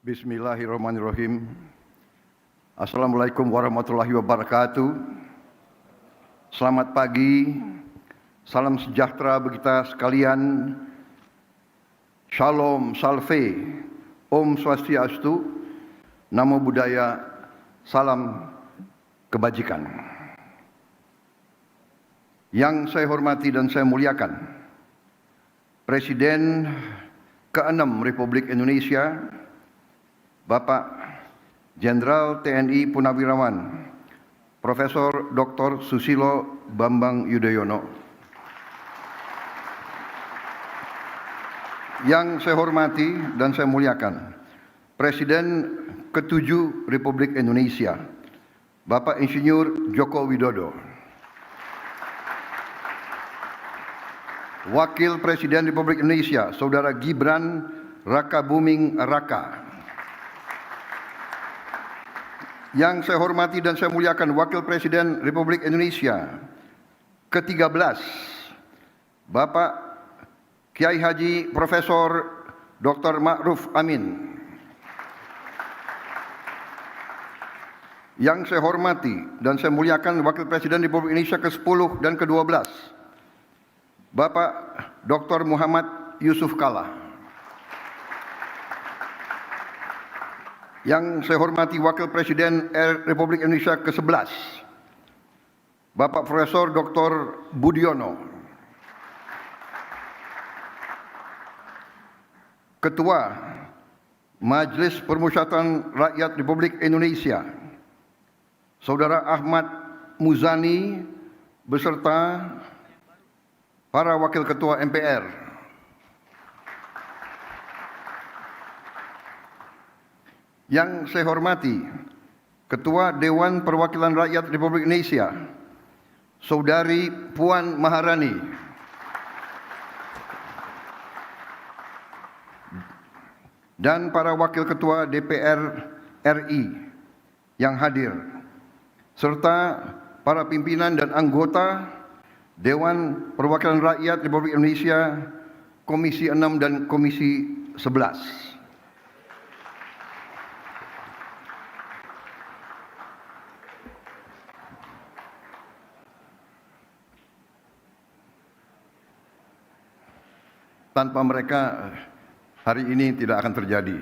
Bismillahirrahmanirrahim. Assalamualaikum warahmatullahi wabarakatuh. Selamat pagi, salam sejahtera bagi kita sekalian. Shalom, salve, Om Swastiastu, Namo Buddhaya, salam kebajikan. Yang saya hormati dan saya muliakan, Presiden ke-6 Republik Indonesia, Bapak Jenderal TNI Purnawirawan Profesor Dr. Susilo Bambang Yudhoyono. Yang saya hormati dan saya muliakan, Presiden ke-7 Republik Indonesia, Bapak Insinyur Joko Widodo. Wakil Presiden Republik Indonesia, Saudara Gibran Rakabuming Raka. Yang saya hormati dan saya muliakan, Wakil Presiden Republik Indonesia ke-13, Bapak Kiai Haji Profesor Dr. Ma'ruf Amin. Yang saya hormati dan saya muliakan, Wakil Presiden Republik Indonesia ke-10 dan ke-12, Bapak Dr. Muhammad Yusuf Kalla. Yang saya hormati, Wakil Presiden Republik Indonesia ke-11, Bapak Profesor Dr. Budiono. Ketua Majelis Permusyawaratan Rakyat Republik Indonesia, Saudara Ahmad Muzani, beserta para Wakil Ketua MPR. Yang saya hormati, Ketua Dewan Perwakilan Rakyat Republik Indonesia, Saudari Puan Maharani. Dan para Wakil Ketua DPR RI yang hadir, serta para pimpinan dan anggota Dewan Perwakilan Rakyat Republik Indonesia, Komisi 6 dan Komisi 11. Tanpa mereka, hari ini tidak akan terjadi.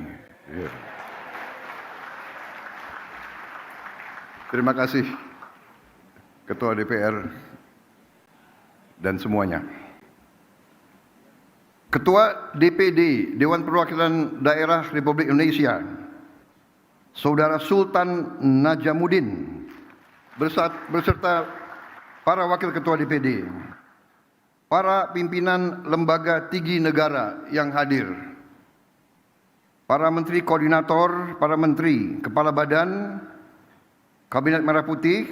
Terima kasih Ketua DPR dan semuanya. Ketua DPD Dewan Perwakilan Daerah Republik Indonesia, Saudara Sultan Najamuddin, beserta para Wakil Ketua DPD, para pimpinan lembaga tinggi negara yang hadir, para menteri koordinator, para menteri, kepala badan, Kabinet Merah Putih,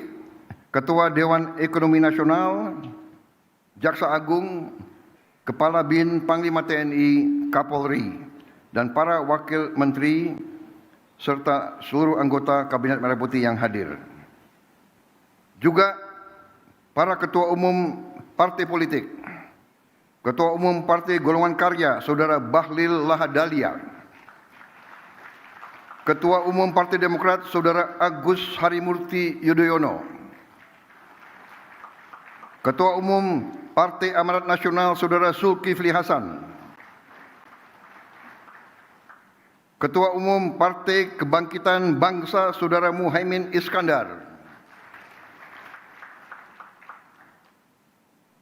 Ketua Dewan Ekonomi Nasional, Jaksa Agung, Kepala BIN, Panglima TNI, Kapolri, dan para wakil menteri, serta seluruh anggota Kabinet Merah Putih yang hadir. Juga para ketua umum partai politik, Ketua Umum Partai Golongan Karya, Saudara Bahlil Lahadalia. Ketua Umum Partai Demokrat, Saudara Agus Harimurti Yudhoyono. Ketua Umum Partai Amanat Nasional, Saudara Zulkifli Hasan. Ketua Umum Partai Kebangkitan Bangsa, Saudara Muhaimin Iskandar.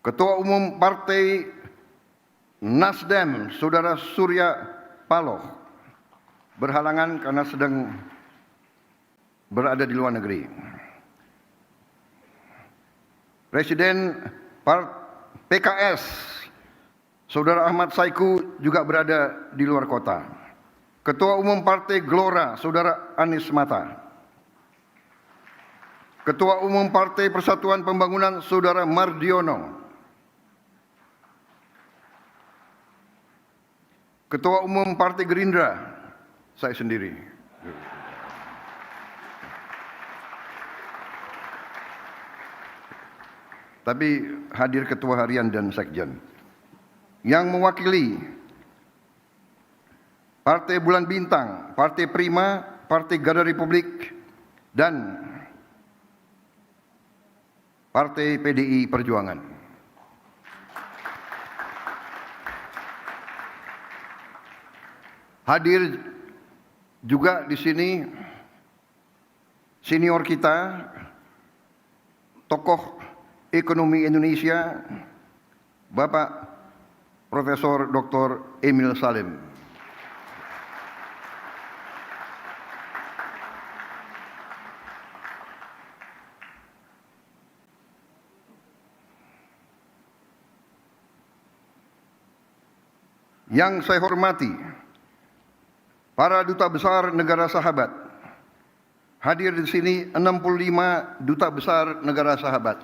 Ketua Umum Partai Nasdem, Saudara Surya Paloh, berhalangan karena sedang berada di luar negeri. Presiden PKS, Saudara Ahmad Saiku, juga berada di luar kota. Ketua Umum Partai Gelora, Saudara Anies Mata. Ketua Umum Partai Persatuan Pembangunan, Saudara Mardiono. Ketua Umum Partai Gerindra, saya sendiri. Tapi hadir Ketua Harian dan Sekjen. Yang mewakili Partai Bulan Bintang, Partai Prima, Partai Garda Republik, dan Partai PDI Perjuangan. Hadir juga di sini senior kita, tokoh ekonomi Indonesia, Bapak Profesor Dr. Emil Salim. Yang saya hormati, para duta besar negara sahabat. Hadir di sini 65 duta besar negara sahabat.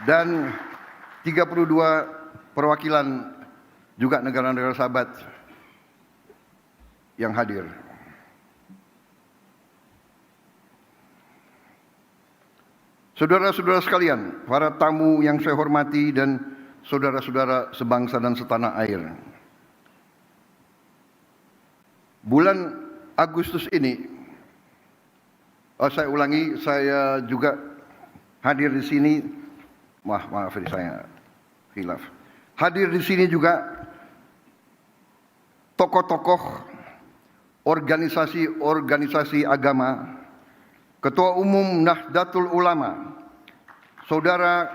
Dan 32 perwakilan juga negara-negara sahabat yang hadir. Saudara-saudara sekalian, para tamu yang saya hormati dan saudara-saudara sebangsa dan setanah air. Bulan Agustus ini, saya ulangi, saya juga hadir di sini. Maaf saya khilaf. Hadir di sini juga tokoh-tokoh organisasi agama, Ketua Umum Nahdlatul Ulama, Saudara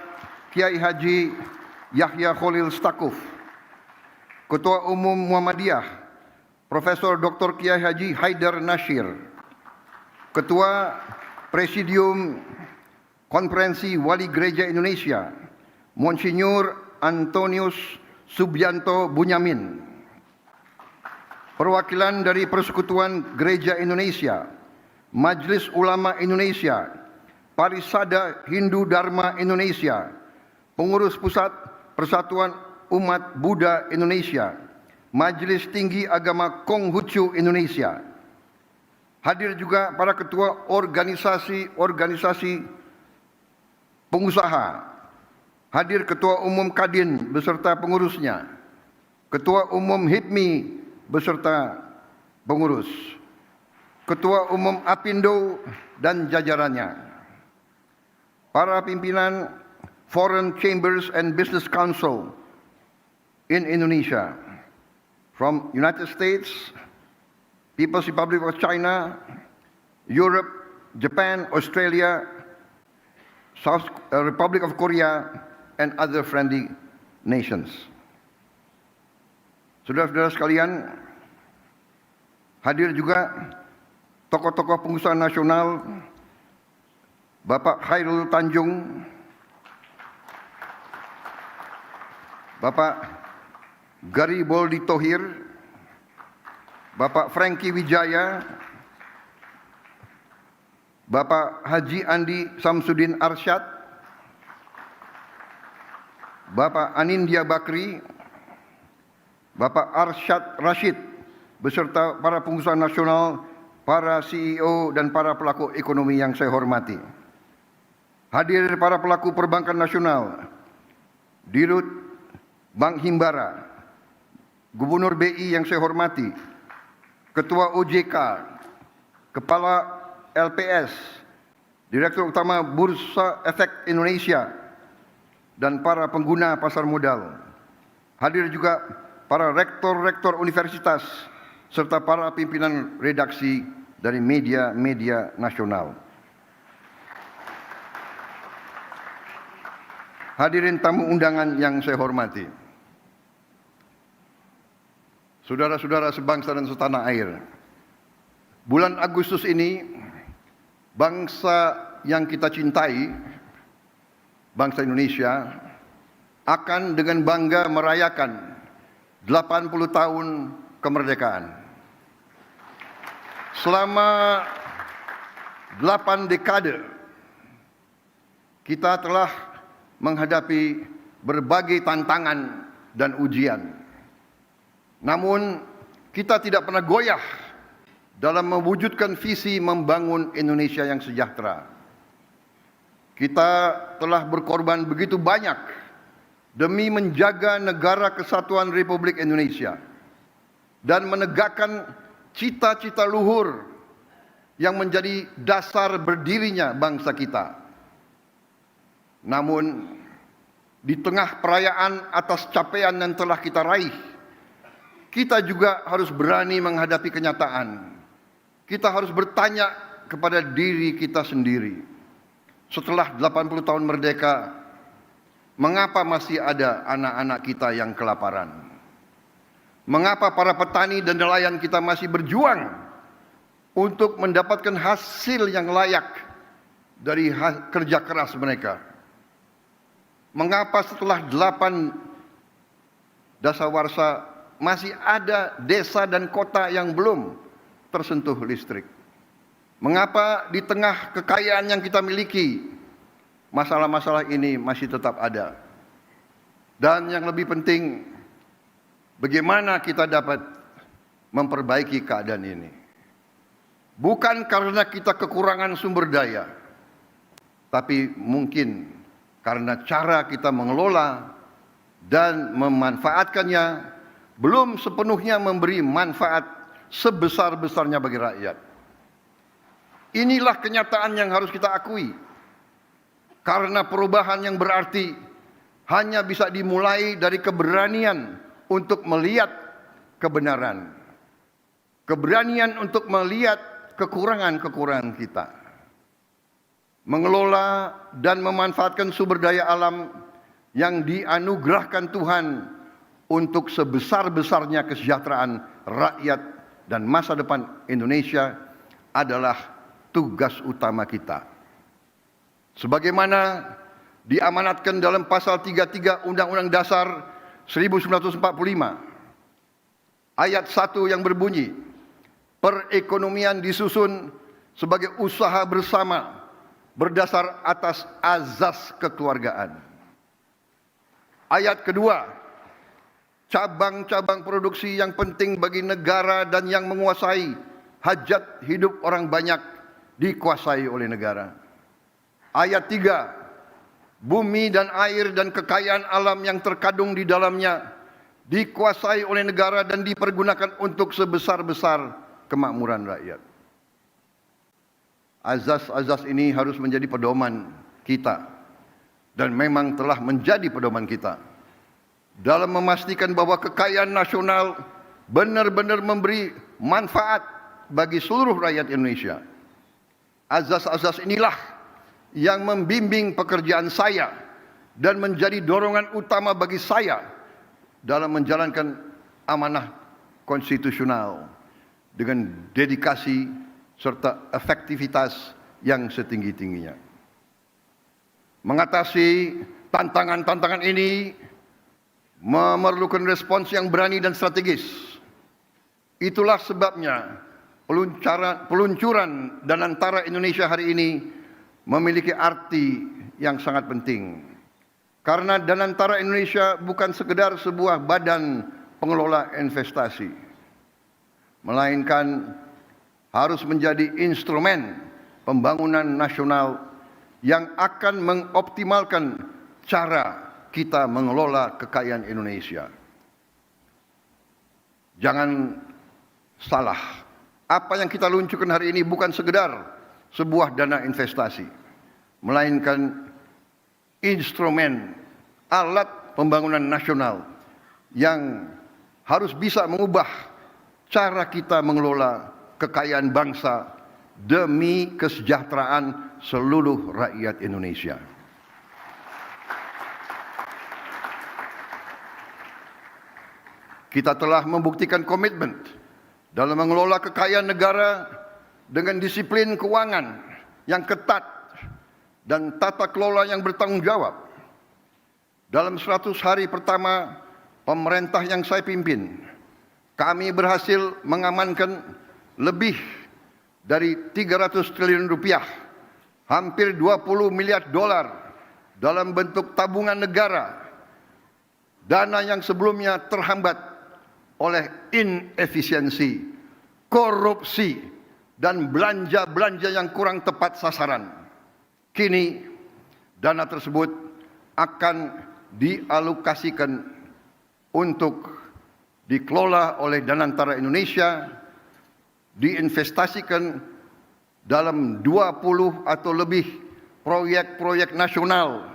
Kiai Haji Yahya Khalil Stakuf, Ketua Umum Muhammadiyah, Profesor Dr. Kiai Haji Haidar Nasir, Ketua Presidium Konferensi Wali Gereja Indonesia, Monsinyur Antonius Subianto Bunyamin, perwakilan dari Persekutuan Gereja Indonesia, Majelis Ulama Indonesia, Parisada Hindu Dharma Indonesia, Pengurus Pusat Persatuan Umat Buddha Indonesia, Majelis Tinggi Agama Konghucu Indonesia. Hadir juga para ketua organisasi pengusaha. Hadir Ketua Umum Kadin beserta pengurusnya, Ketua Umum HIPMI beserta pengurus, Ketua Umum Apindo dan jajarannya, para pimpinan Foreign Chambers and Business Council in Indonesia, from United States, People's Republic of China, Europe, Japan, Australia, South Republic of Korea, and other friendly nations. Saudara-saudara sekalian, hadir juga tokoh-tokoh pengusaha nasional, Bapak Khairul Tanjung, Bapak Gariboldi Thohir, Bapak Franky Wijaya, Bapak Haji Andi Samsudin Arsyad, Bapak Anindya Bakri, Bapak Arsyad Rashid, beserta para pengusaha nasional, para CEO dan para pelaku ekonomi yang saya hormati. Hadir para pelaku perbankan nasional, Dirut Bank Himbara, Gubernur BI yang saya hormati, Ketua OJK, Kepala LPS, Direktur Utama Bursa Efek Indonesia, dan para pengguna pasar modal. Hadir juga para rektor-rektor universitas, serta para pimpinan redaksi dari media-media nasional. Hadirin tamu undangan yang saya hormati, saudara-saudara sebangsa dan setanah air, bulan Agustus ini bangsa yang kita cintai, bangsa Indonesia, akan dengan bangga merayakan 80 tahun kemerdekaan. Selama 8 dekade, kita telah menghadapi berbagai tantangan dan ujian. Namun, kita tidak pernah goyah dalam mewujudkan visi membangun Indonesia yang sejahtera. Kita telah berkorban begitu banyak demi menjaga negara kesatuan Republik Indonesia dan menegakkan cita-cita luhur yang menjadi dasar berdirinya bangsa kita. Namun, di tengah perayaan atas capaian yang telah kita raih, kita juga harus berani menghadapi kenyataan. Kita harus bertanya kepada diri kita sendiri. Setelah 80 tahun merdeka, mengapa masih ada anak-anak kita yang kelaparan? Mengapa para petani dan nelayan kita masih berjuang untuk mendapatkan hasil yang layak dari kerja keras mereka? Mengapa setelah 8 dasawarsa masih ada desa dan kota yang belum tersentuh listrik? Mengapa di tengah kekayaan yang kita miliki, masalah-masalah ini masih tetap ada? Dan yang lebih penting, bagaimana kita dapat memperbaiki keadaan ini? Bukan karena kita kekurangan sumber daya, tapi mungkin karena cara kita mengelola dan memanfaatkannya belum sepenuhnya memberi manfaat sebesar-besarnya bagi rakyat. Inilah kenyataan yang harus kita akui. Karena perubahan yang berarti hanya bisa dimulai dari keberanian untuk melihat kebenaran. Keberanian untuk melihat kekurangan-kekurangan kita. Mengelola dan memanfaatkan sumber daya alam yang dianugerahkan Tuhan untuk sebesar-besarnya kesejahteraan rakyat dan masa depan Indonesia adalah tugas utama kita. Sebagaimana diamanatkan dalam pasal 33 Undang-Undang Dasar 1945 ayat 1 yang berbunyi, perekonomian disusun sebagai usaha bersama berdasar atas azas kekeluargaan. Ayat kedua, cabang-cabang produksi yang penting bagi negara dan yang menguasai hajat hidup orang banyak dikuasai oleh negara. Ayat 3, bumi dan air dan kekayaan alam yang terkandung di dalamnya dikuasai oleh negara dan dipergunakan untuk sebesar-besar kemakmuran rakyat. Azas-azas ini harus menjadi pedoman kita dan memang telah menjadi pedoman kita dalam memastikan bahwa kekayaan nasional benar-benar memberi manfaat bagi seluruh rakyat Indonesia. Azas-azas inilah yang membimbing pekerjaan saya dan menjadi dorongan utama bagi saya dalam menjalankan amanah konstitusional dengan dedikasi serta efektivitas yang setinggi-tingginya. Mengatasi tantangan-tantangan ini memerlukan respons yang berani dan strategis. Itulah sebabnya peluncuran Danantara Indonesia hari ini memiliki arti yang sangat penting. Karena Danantara Indonesia bukan sekedar sebuah badan pengelola investasi, melainkan harus menjadi instrumen pembangunan nasional yang akan mengoptimalkan cara kita mengelola kekayaan Indonesia. Jangan salah, apa yang kita luncurkan hari ini bukan sekedar sebuah dana investasi, melainkan instrumen alat pembangunan nasional yang harus bisa mengubah cara kita mengelola kekayaan bangsa demi kesejahteraan seluruh rakyat Indonesia. Kita telah membuktikan komitmen dalam mengelola kekayaan negara dengan disiplin keuangan yang ketat dan tata kelola yang bertanggung jawab. Dalam 100 hari pertama pemerintah yang saya pimpin, kami berhasil mengamankan lebih dari 300 triliun rupiah, hampir 20 miliar dolar dalam bentuk tabungan negara, dana yang sebelumnya terhambat oleh inefisiensi, korupsi, dan belanja-belanja yang kurang tepat sasaran. Kini dana tersebut akan dialokasikan untuk dikelola oleh Danantara Indonesia, diinvestasikan dalam 20 atau lebih proyek-proyek nasional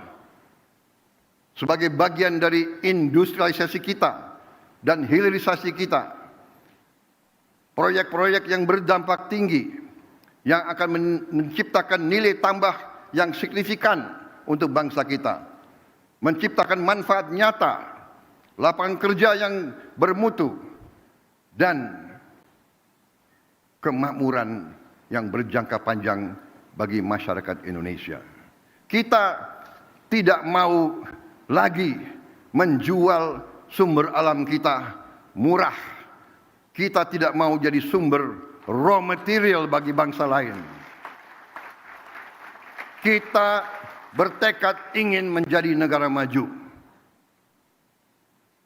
sebagai bagian dari industrialisasi kita dan hilirisasi kita. Proyek-proyek yang berdampak tinggi yang akan menciptakan nilai tambah yang signifikan untuk bangsa kita, menciptakan manfaat nyata, lapangan kerja yang bermutu, dan kemakmuran yang berjangka panjang bagi masyarakat Indonesia. Kita tidak mau lagi menjual sumber alam kita murah. Kita tidak mau jadi sumber raw material bagi bangsa lain. Kita bertekad ingin menjadi negara maju.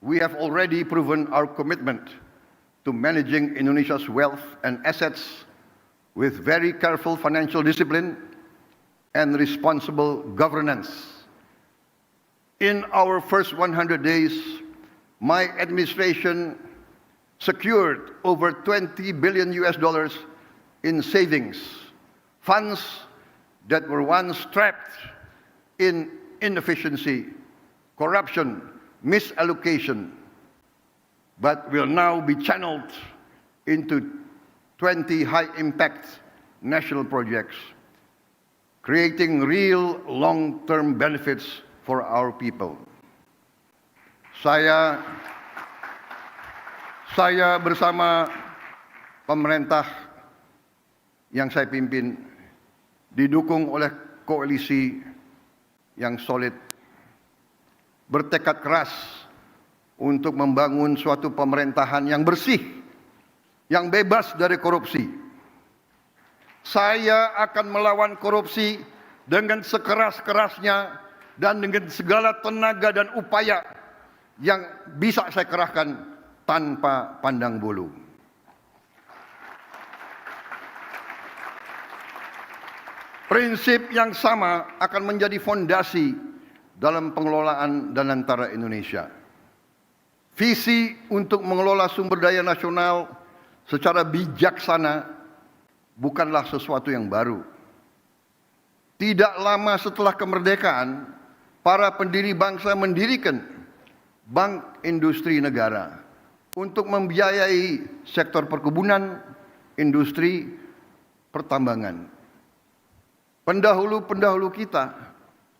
We have already proven our commitment to managing Indonesia's wealth and assets with very careful financial discipline and responsible governance. In our first 100 days, my administration secured over $20 billion in savings, funds that were once trapped in inefficiency, corruption, misallocation, but will now be channeled into 20 high-impact national projects, creating real long-term benefits for our people. Saya bersama pemerintah yang saya pimpin didukung oleh koalisi yang solid, bertekad keras untuk membangun suatu pemerintahan yang bersih, yang bebas dari korupsi. Saya akan melawan korupsi dengan sekeras-kerasnya dan dengan segala tenaga dan upaya yang bisa saya kerahkan tanpa pandang bulu. Prinsip yang sama akan menjadi fondasi dalam pengelolaan Danantara Indonesia. Visi untuk mengelola sumber daya nasional secara bijaksana bukanlah sesuatu yang baru. Tidak lama setelah kemerdekaan, para pendiri bangsa mendirikan Bank Industri Negara untuk membiayai sektor perkebunan, industri, pertambangan. Pendahulu-pendahulu kita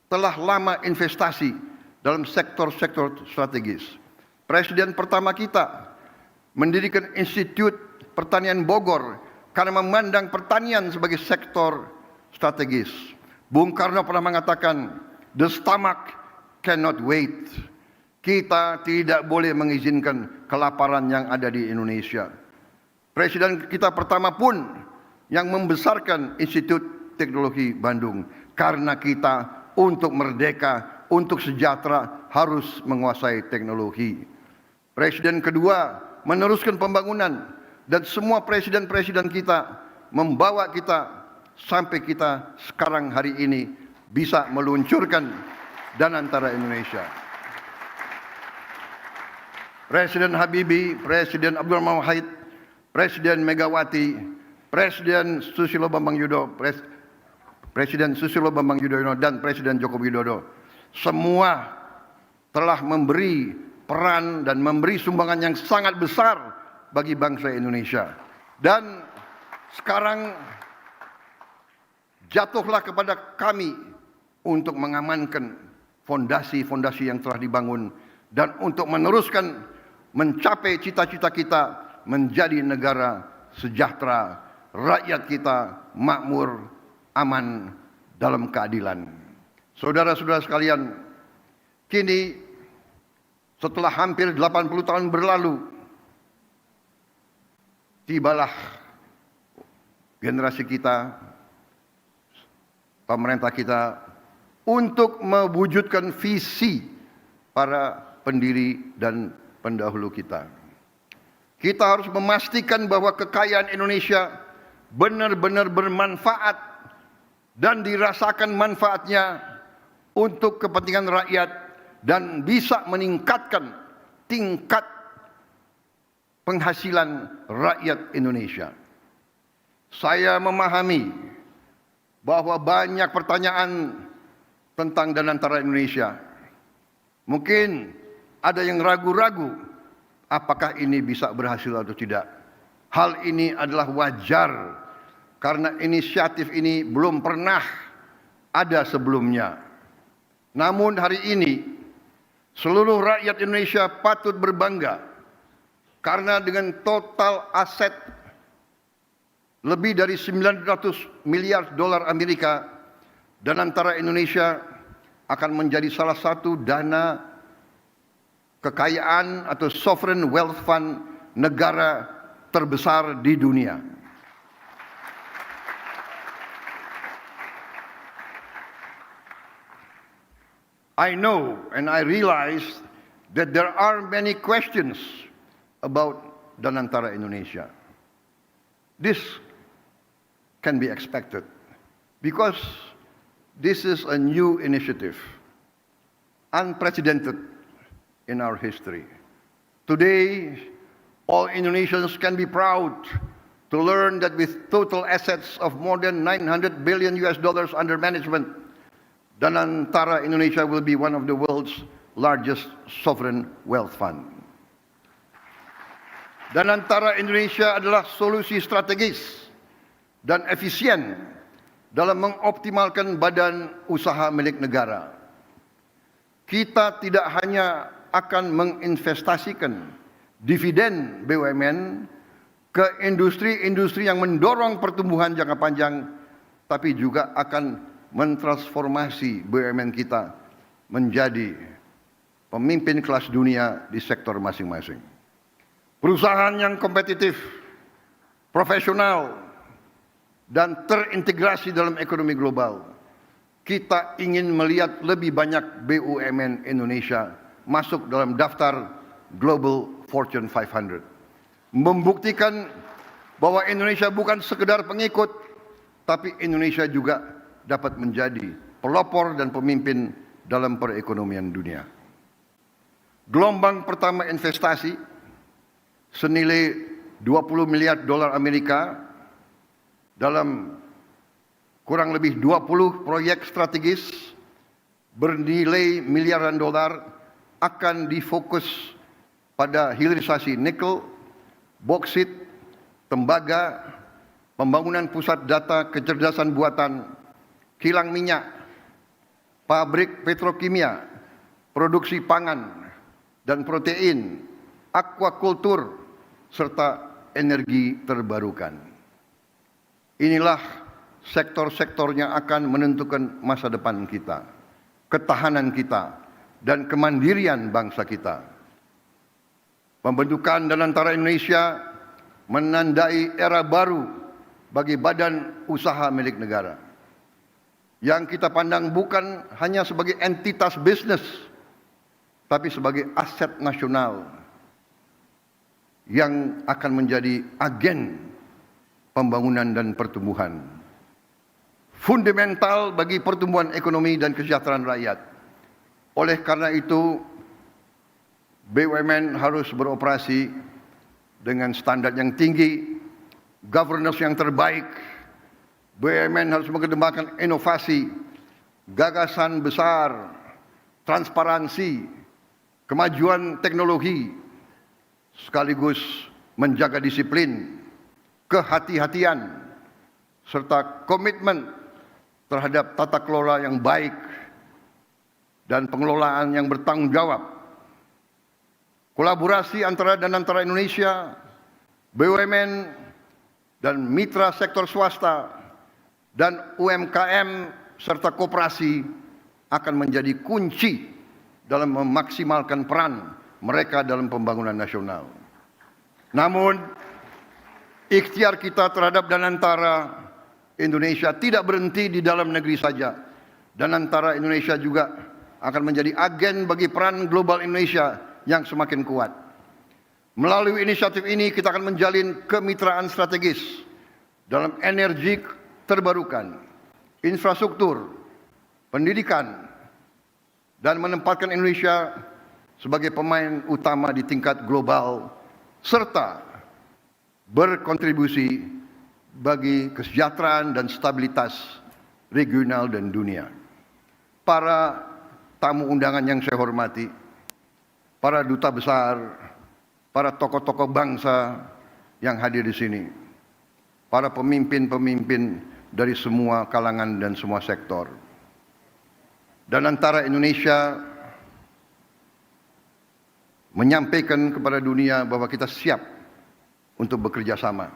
telah lama investasi dalam sektor-sektor strategis. Presiden pertama kita mendirikan Institut Pertanian Bogor karena memandang pertanian sebagai sektor strategis. Bung Karno pernah mengatakan, "The stomach cannot wait." Kita tidak boleh mengizinkan kelaparan yang ada di Indonesia. Presiden kita pertama pun yang membesarkan Institut Teknologi Bandung karena kita untuk merdeka, untuk sejahtera harus menguasai teknologi. Presiden kedua meneruskan pembangunan dan semua presiden-presiden kita membawa kita sampai kita sekarang hari ini bisa meluncurkan Danantara Indonesia. Presiden Habibie, Presiden Abdurrahman Wahid, Presiden Megawati, Presiden Susilo Bambang Yudhoyono, Presiden Susilo Bambang Yudhoyono dan Presiden Joko Widodo semua telah memberi peran dan memberi sumbangan yang sangat besar bagi bangsa Indonesia. Dan sekarang jatuhlah kepada kami untuk mengamankan fondasi-fondasi yang telah dibangun dan untuk meneruskan mencapai cita-cita kita menjadi negara sejahtera, rakyat kita makmur, aman dalam keadilan. Saudara-saudara sekalian, kini setelah hampir 80 tahun berlalu, tibalah generasi kita, pemerintah kita untuk mewujudkan visi para pendiri dan pendahulu kita. Kita harus memastikan bahwa kekayaan Indonesia benar-benar bermanfaat dan dirasakan manfaatnya untuk kepentingan rakyat dan bisa meningkatkan tingkat penghasilan rakyat Indonesia. Saya memahami bahwa banyak pertanyaan tentang Danantara Indonesia. Mungkin ada yang ragu-ragu apakah ini bisa berhasil atau tidak. Hal ini adalah wajar karena inisiatif ini belum pernah ada sebelumnya. Namun hari ini seluruh rakyat Indonesia patut berbangga karena dengan total aset lebih dari 900 miliar dolar Amerika, Danantara Indonesia akan menjadi salah satu dana kekayaan atau sovereign wealth fund negara terbesar di dunia. I know and I realize that there are many questions about Danantara Indonesia. This can be expected because this is a new initiative, unprecedented in our history. Today, all Indonesians can be proud to learn that with total assets of more than 900 billion US dollars under management, Danantara Indonesia will be one of the world's largest sovereign wealth fund. Danantara Indonesia adalah solusi strategis dan efisien dalam mengoptimalkan badan usaha milik negara. Kita tidak hanya akan menginvestasikan dividen BUMN ke industri-industri yang mendorong pertumbuhan jangka panjang, tapi juga akan mentransformasi BUMN kita menjadi pemimpin kelas dunia di sektor masing-masing. Perusahaan yang kompetitif, profesional, dan terintegrasi dalam ekonomi global. Kita ingin melihat lebih banyak BUMN Indonesia masuk dalam daftar Global Fortune 500. Membuktikan bahwa Indonesia bukan sekedar pengikut, tapi Indonesia juga dapat menjadi pelopor dan pemimpin dalam perekonomian dunia. Gelombang pertama investasi senilai 20 miliar dolar Amerika dalam kurang lebih 20 proyek strategis bernilai miliaran dolar akan difokus pada hilirisasi nikel, boksit, tembaga, pembangunan pusat data kecerdasan buatan, kilang minyak, pabrik petrokimia, produksi pangan dan protein, aquakultur, serta energi terbarukan. Inilah sektor-sektor yang akan menentukan masa depan kita, ketahanan kita, dan kemandirian bangsa kita. Pembentukan Danantara Indonesia menandai era baru bagi badan usaha milik negara, yang kita pandang bukan hanya sebagai entitas bisnis, tapi sebagai aset nasional yang akan menjadi agen pembangunan dan pertumbuhan. Fundamental bagi pertumbuhan ekonomi dan kesejahteraan rakyat. Oleh karena itu, BUMN harus beroperasi dengan standar yang tinggi, governance yang terbaik. BUMN harus mengedepankan inovasi, gagasan besar, transparansi, kemajuan teknologi, sekaligus menjaga disiplin, kehati-hatian, serta komitmen terhadap tata kelola yang baik dan pengelolaan yang bertanggung jawab. Kolaborasi antara Danantara Indonesia, BUMN, dan mitra sektor swasta, dan UMKM serta koperasi akan menjadi kunci dalam memaksimalkan peran mereka dalam pembangunan nasional. Namun, ikhtiar kita terhadap Danantara Indonesia tidak berhenti di dalam negeri saja. Danantara Indonesia juga akan menjadi agen bagi peran global Indonesia yang semakin kuat. Melalui inisiatif ini kita akan menjalin kemitraan strategis dalam energi terbarukan, infrastruktur, pendidikan, dan menempatkan Indonesia sebagai pemain utama di tingkat global serta berkontribusi bagi kesejahteraan dan stabilitas regional dan dunia. Para tamu undangan yang saya hormati, para duta besar, para tokoh-tokoh bangsa yang hadir di sini, para pemimpin-pemimpin dari semua kalangan dan semua sektor. Dan antara Indonesia menyampaikan kepada dunia bahwa kita siap untuk bekerja sama.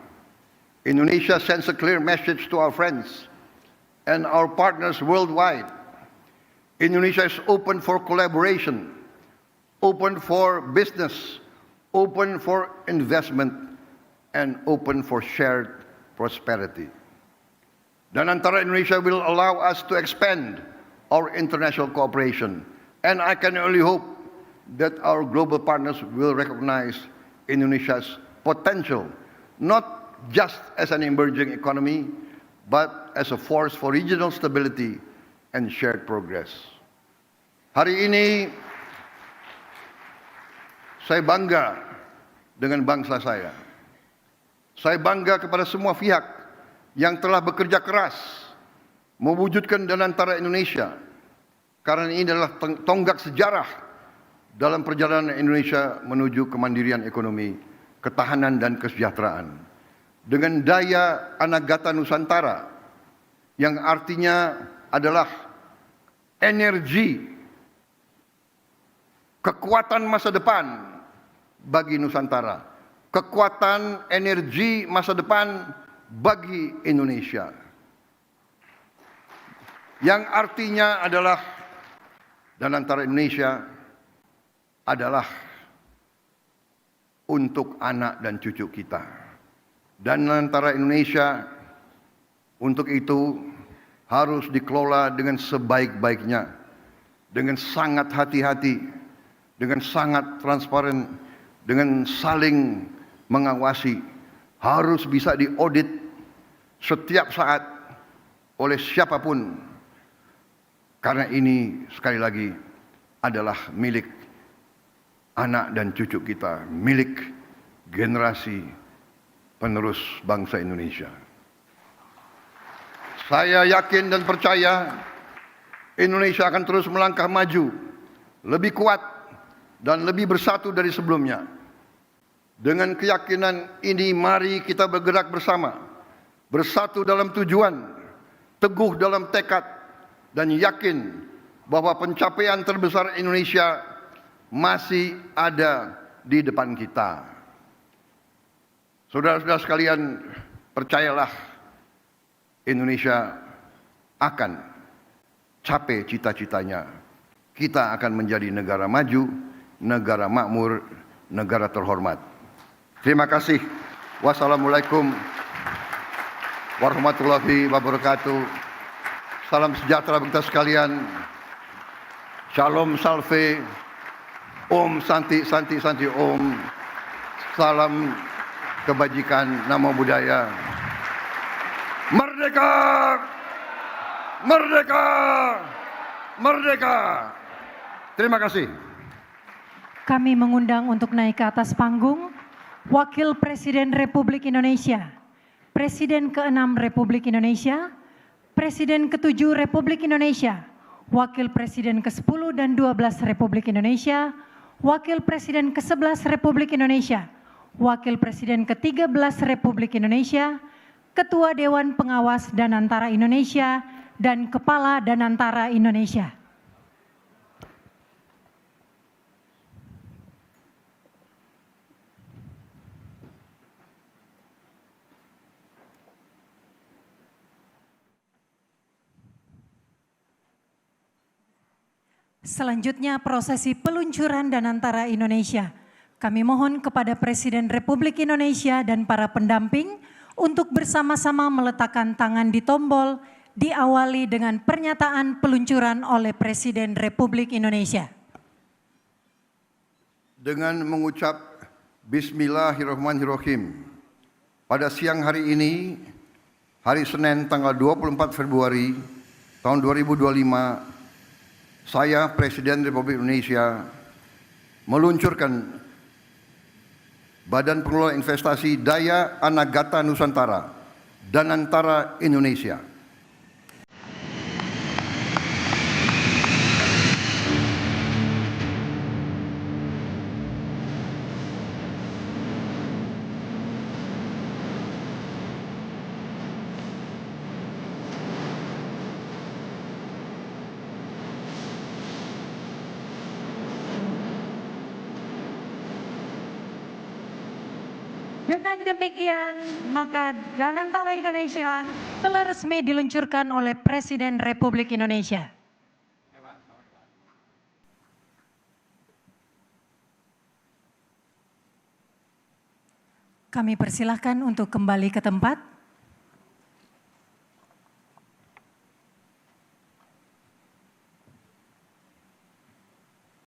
Indonesia sends a clear message to our friends and our partners worldwide. Indonesia is open for collaboration, open for business, open for investment, and open for shared prosperity. Dan antara Indonesia will allow us to expand our international cooperation. And I can only hope that our global partners will recognize Indonesia's potential, not just as an emerging economy, but as a force for regional stability and shared progress. Hari ini saya bangga dengan bangsa saya. Saya bangga kepada semua pihak yang telah bekerja keras mewujudkan Danantara Indonesia, karena ini adalah tonggak sejarah dalam perjalanan Indonesia menuju kemandirian ekonomi, ketahanan dan kesejahteraan. Dengan daya Anagata Nusantara yang artinya adalah energi, kekuatan masa depan bagi Nusantara, kekuatan energi masa depan bagi Indonesia. Yang artinya adalah Danantara Indonesia adalah untuk anak dan cucu kita. Danantara Indonesia untuk itu harus dikelola dengan sebaik-baiknya, dengan sangat hati-hati, dengan sangat transparan, dengan saling mengawasi, harus bisa diaudit setiap saat oleh siapapun. Karena ini sekali lagi adalah milik anak dan cucu kita, milik generasi penerus bangsa Indonesia. Saya yakin dan percaya Indonesia akan terus melangkah maju, lebih kuat dan lebih bersatu dari sebelumnya. Dengan keyakinan ini mari kita bergerak bersama, bersatu dalam tujuan, teguh dalam tekad, dan yakin bahwa pencapaian terbesar Indonesia masih ada di depan kita. Saudara-saudara sekalian, percayalah, Indonesia akan capai cita-citanya. Kita akan menjadi negara maju, negara makmur, negara terhormat. Terima kasih. Wassalamualaikum warahmatullahi wabarakatuh. Salam sejahtera bagi kita sekalian. Shalom salve. Om Santi Santi Santi Om. Salam kebajikan, namo buddhaya. Merdeka! Merdeka! Merdeka! Terima kasih. Kami mengundang untuk naik ke atas panggung Wakil Presiden Republik Indonesia, Presiden ke-6 Republik Indonesia, Presiden ke-7 Republik Indonesia, Wakil Presiden ke-10 dan 12 Republik Indonesia, Wakil Presiden ke-11 Republik Indonesia, Wakil Presiden ke-13 Republik Indonesia, Ketua Dewan Pengawas Danantara Indonesia, dan Kepala Danantara Indonesia. Selanjutnya prosesi peluncuran Danantara Indonesia. Kami mohon kepada Presiden Republik Indonesia dan para pendamping untuk bersama-sama meletakkan tangan di tombol, diawali dengan pernyataan peluncuran oleh Presiden Republik Indonesia. Dengan mengucap Bismillahirrahmanirrahim, pada siang hari ini, hari Senin tanggal 24 Februari tahun 2025, saya Presiden Republik Indonesia meluncurkan Badan Pengelola Investasi Daya Anagata Nusantara, Danantara Indonesia. Dengan demikian, maka Danantara Indonesia telah resmi diluncurkan oleh Presiden Republik Indonesia. Kami persilahkan untuk kembali ke tempat.